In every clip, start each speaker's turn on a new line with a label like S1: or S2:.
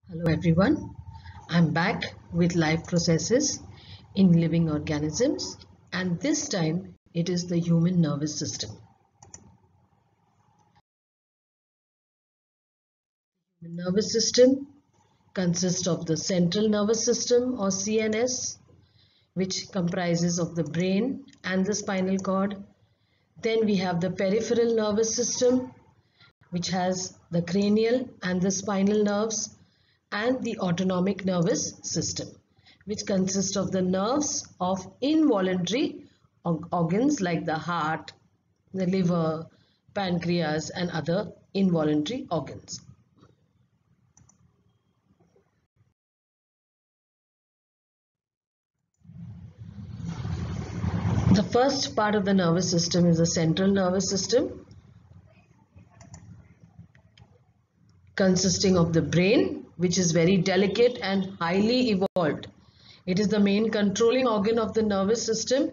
S1: Hello everyone, I'm back with life processes in living organisms, and this time it is the human nervous system. The nervous system consists of the central nervous system or CNS, which comprises of the brain and the spinal cord. Then we have the peripheral nervous system, which has the cranial and the spinal nerves, and the autonomic nervous system, which consists of the nerves of involuntary organs like the heart, the liver, pancreas, and other involuntary organs. The first part of the nervous system is the central nervous system, consisting of the brain, which is very delicate and highly evolved. It is the main controlling organ of the nervous system.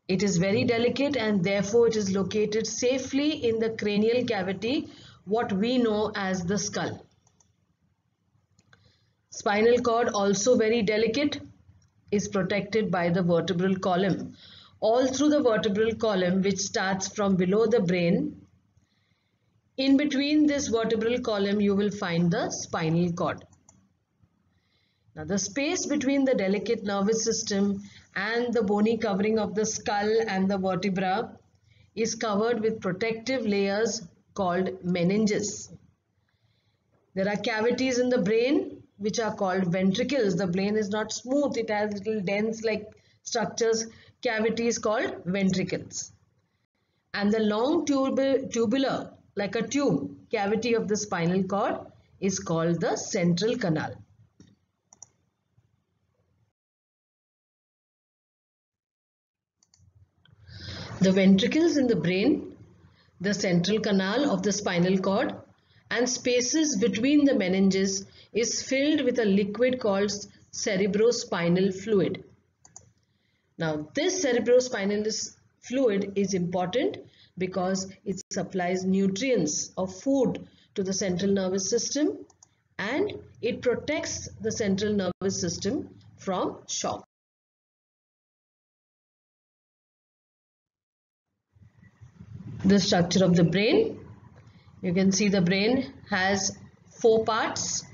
S1: It is very delicate and therefore it is located safely in the cranial cavity, what we know as the skull. Spinal cord, also very delicate, is protected by the vertebral column. All through the vertebral column, which starts from below the brain, in between this vertebral column you will find the spinal cord. Now the space between the delicate nervous system and the bony covering of the skull and the vertebra is covered with protective layers called meninges. There are cavities in the brain which are called ventricles. The brain is not smooth, it has little dense like structures, cavities called ventricles. And the long tubular, like a tube, cavity of the spinal cord is called the central canal. The ventricles in the brain, the central canal of the spinal cord, and spaces between the meninges is filled with a liquid called cerebrospinal fluid. Now this cerebrospinal fluid is important because it supplies nutrients or food to the central nervous system and it protects the central nervous system from shock. The structure of the brain. You can see the brain has 4 parts.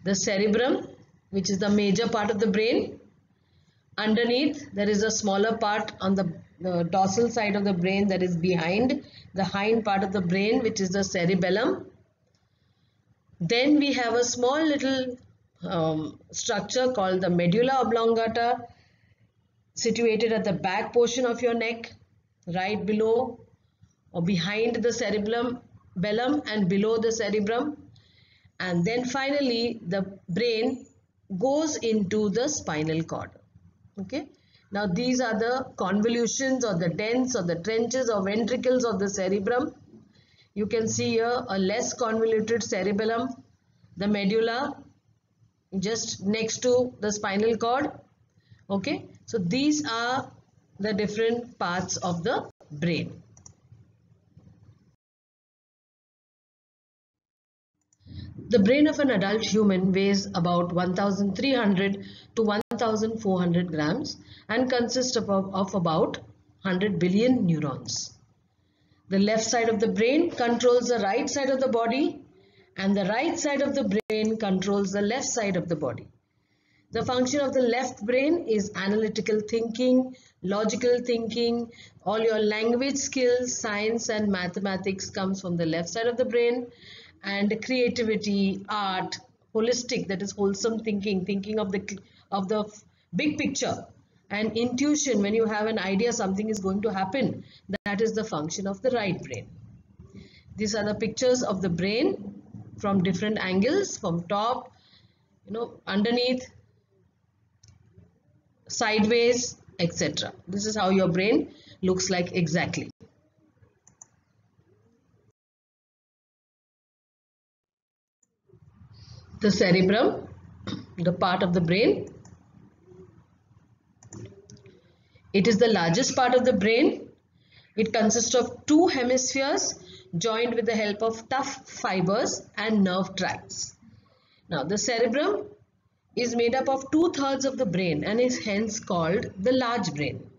S1: The cerebrum, which is the major part of the brain. Underneath, there is a smaller part on the dorsal side of the brain that is behind the hind part of the brain, which is the cerebellum. Then we have a small little structure called the medulla oblongata, situated at the back portion of your neck, right below or behind the cerebellum and below the cerebrum. And then finally the brain goes into the spinal cord. Okay, now these are the convolutions or the dents or the trenches or ventricles of the cerebrum. You can see here a less convoluted cerebellum, the medulla just next to the spinal cord. Okay, so these are the different parts of the brain. The brain of an adult human weighs about 1,300 to 1,400 grams and consists of about 100 billion neurons. The left side of the brain controls the right side of the body and the right side of the brain controls the left side of the body. The function of the left brain is analytical thinking, logical thinking. All your language skills, science and mathematics comes from the left side of the brain. And creativity, art, holistic, that is wholesome thinking, thinking of the big picture, and intuition, when you have an idea something is going to happen, that is the function of the right brain. These are the pictures of the brain from different angles, from top, underneath, sideways, etc. This is how your brain looks like exactly. The cerebrum, the part of the brain, it is the largest part of the brain. It consists of 2 hemispheres joined with the help of tough fibers and nerve tracts. Now, the cerebrum is made up of 2/3 of the brain and is hence called the large brain.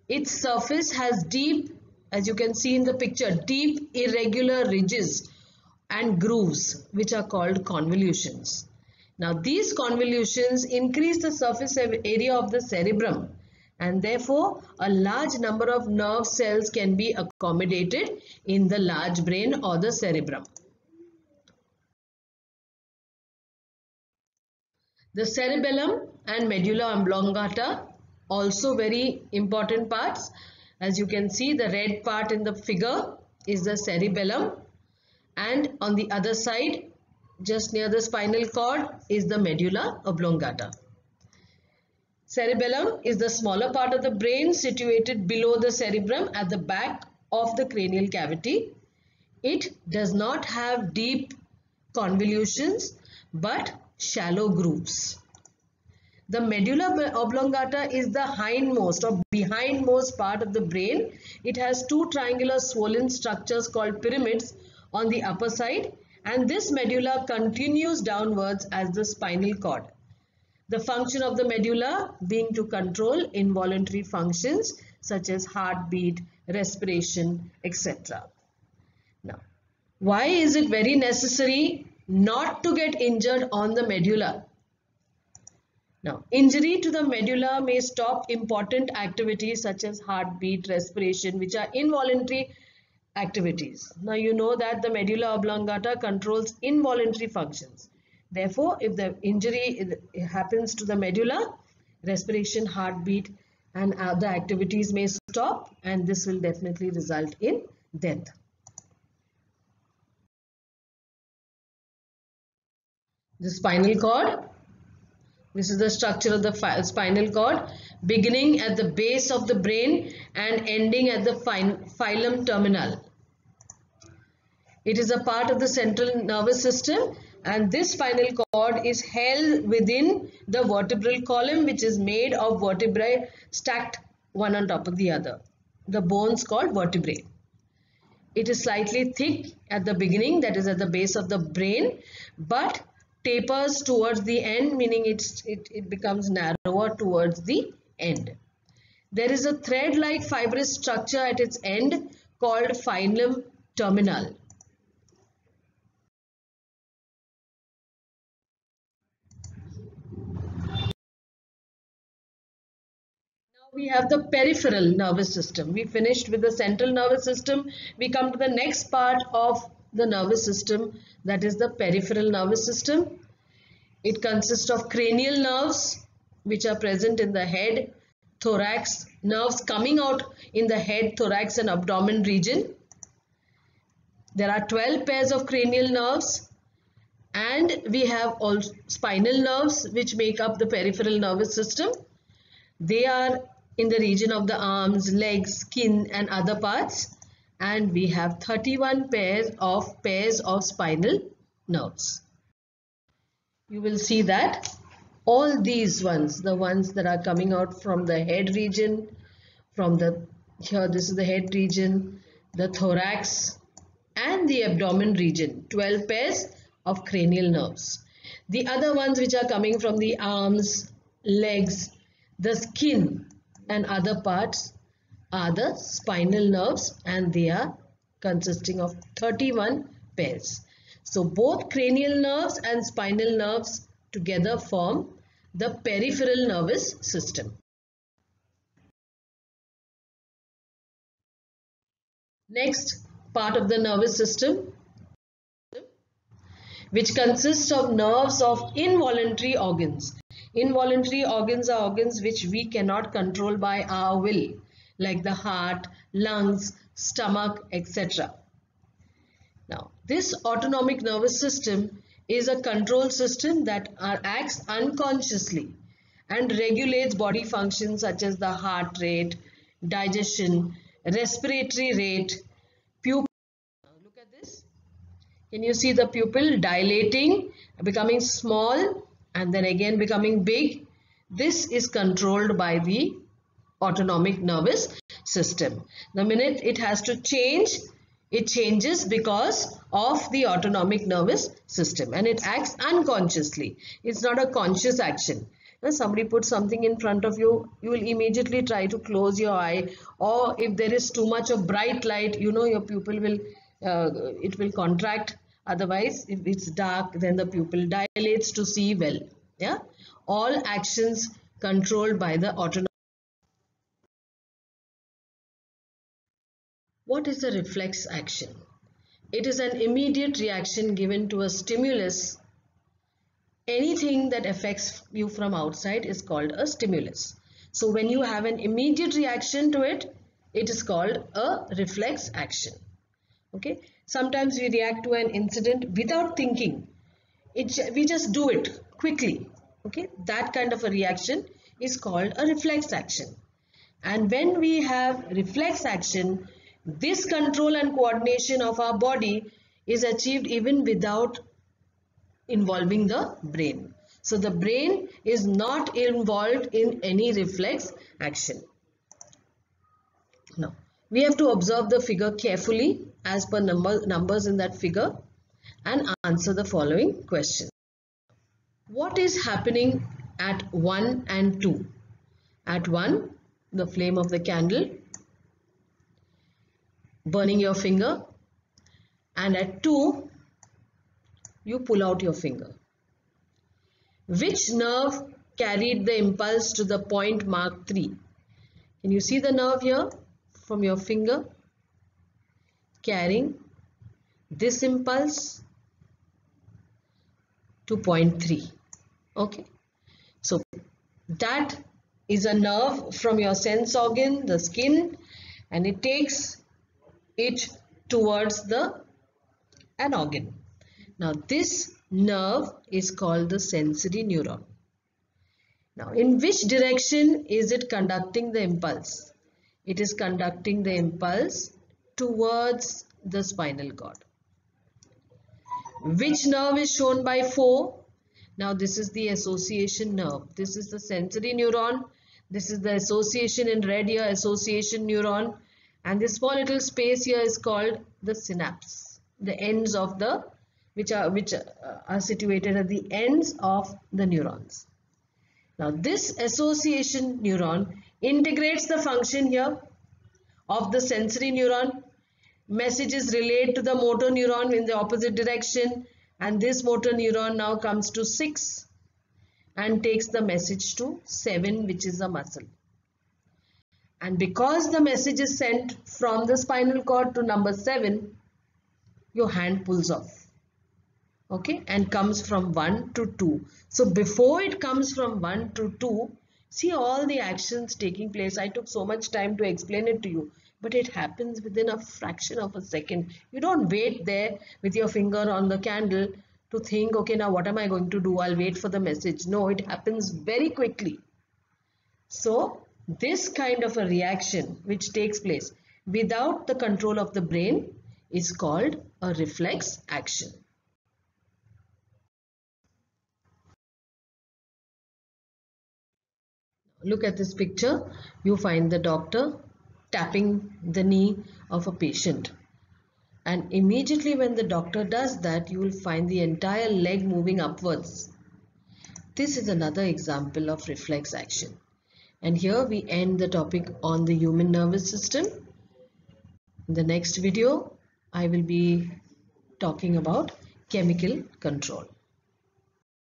S1: Its surface has deep, as you can see in the picture, deep irregular ridges and grooves which are called convolutions. Now, these convolutions increase the surface area of the cerebrum, and therefore a large number of nerve cells can be accommodated in the large brain or the cerebrum. The cerebellum and medulla oblongata, also very important parts. As you can see, the red part in the figure is the cerebellum, and on the other side, just near the spinal cord, is the medulla oblongata. Cerebellum is the smaller part of the brain situated below the cerebrum at the back of the cranial cavity. It does not have deep convolutions but shallow grooves. The medulla oblongata is the hindmost or behindmost part of the brain. It has two triangular swollen structures called pyramids on the upper side, and this medulla continues downwards as the spinal cord. The function of the medulla being to control involuntary functions such as heartbeat, respiration, etc. Now, why is it very necessary not to get injured on the medulla? Now, injury to the medulla may stop important activities such as heartbeat, respiration, which are involuntary activities. Now, you know that the medulla oblongata controls involuntary functions. Therefore, if the injury happens to the medulla, respiration, heartbeat, and other activities may stop, and this will definitely result in death. The spinal cord. This is the structure of the spinal cord, beginning at the base of the brain and ending at the filum terminal. It is a part of the central nervous system, and this spinal cord is held within the vertebral column, which is made of vertebrae stacked one on top of the other. The bones called vertebrae. It is slightly thick at the beginning, that is at the base of the brain, but tapers towards the end, meaning it becomes narrower towards the end. There is a thread-like fibrous structure at its end called filum terminal. Now we have the peripheral nervous system. We finished with the central nervous system. We come to the next part of the nervous system, that is the peripheral nervous system. It consists of cranial nerves which are present in the head, thorax, nerves coming out in the head, thorax and abdomen region. There are 12 pairs of cranial nerves, and we have all spinal nerves which make up the peripheral nervous system. They are in the region of the arms, legs, skin and other parts, and we have 31 pairs of spinal nerves. You will see that all these ones, the ones that are coming out from the head region, here this is the head region, the thorax and the abdomen region, 12 pairs of cranial nerves. The other ones which are coming from the arms, legs, the skin and other parts are the spinal nerves, and they are consisting of 31 pairs. So both cranial nerves and spinal nerves together form the peripheral nervous system. Next part of the nervous system, which consists of nerves of involuntary organs. Involuntary organs are organs which we cannot control by our will, like the heart, lungs, stomach, etc. Now, this autonomic nervous system is a control system that acts unconsciously and regulates body functions such as the heart rate, digestion, respiratory rate, pupil. Now, look at this. Can you see the pupil dilating, becoming small and then again becoming big? This is controlled by the autonomic nervous system. The minute it has to change, It changes because of the autonomic nervous system, and it acts unconsciously. It's not a conscious action. When somebody puts something in front of you, you will immediately try to close your eye, or if there is too much of bright light, you know, your pupil will it will contract. Otherwise, if it's dark, then the pupil dilates to see well. Yeah, all actions controlled by the autonomic. What is a reflex action? It is an immediate reaction given to a stimulus. Anything that affects you from outside is called a stimulus. So when you have an immediate reaction to it, it is called a reflex action. Okay. Sometimes we react to an incident without thinking. We just do it quickly. Okay. That kind of a reaction is called a reflex action. And when we have reflex action, this control and coordination of our body is achieved even without involving the brain. So the brain is not involved in any reflex action. Now, we have to observe the figure carefully as per numbers in that figure and answer the following question. What is happening at 1 and 2? At 1, the flame of the candle burning your finger, and at 2, you pull out your finger. Which nerve carried the impulse to the point marked 3? Can you see the nerve here from your finger carrying this impulse to point 3? Okay, so that is a nerve from your sense organ, the skin, and it takes it towards an organ. Now this nerve is called the sensory neuron. Now in which direction is it conducting the impulse? It is conducting the impulse towards the spinal cord. Which nerve is shown by 4? Now this is the association nerve. This is the sensory neuron. This is the association in red here, association neuron. And this small little space here is called the synapse. The ends of the which are situated at the ends of the neurons. Now this association neuron integrates the function here of the sensory neuron. Messages relayed to the motor neuron in the opposite direction, and this motor neuron now comes to 6 and takes the message to 7, which is a muscle. And because the message is sent from the spinal cord to number 7, your hand pulls off. Okay, and comes from 1 to 2. So before it comes from 1 to 2, see all the actions taking place. I took so much time to explain it to you, but it happens within a fraction of a second. You don't wait there with your finger on the candle to think, okay, now what am I going to do? I'll wait for the message. No, it happens very quickly. So this kind of a reaction which takes place without the control of the brain is called a reflex action. Look at this picture. You find the doctor tapping the knee of a patient. And immediately when the doctor does that, you will find the entire leg moving upwards. This is another example of reflex action. And here we end the topic on the human nervous system. In the next video, I will be talking about chemical control.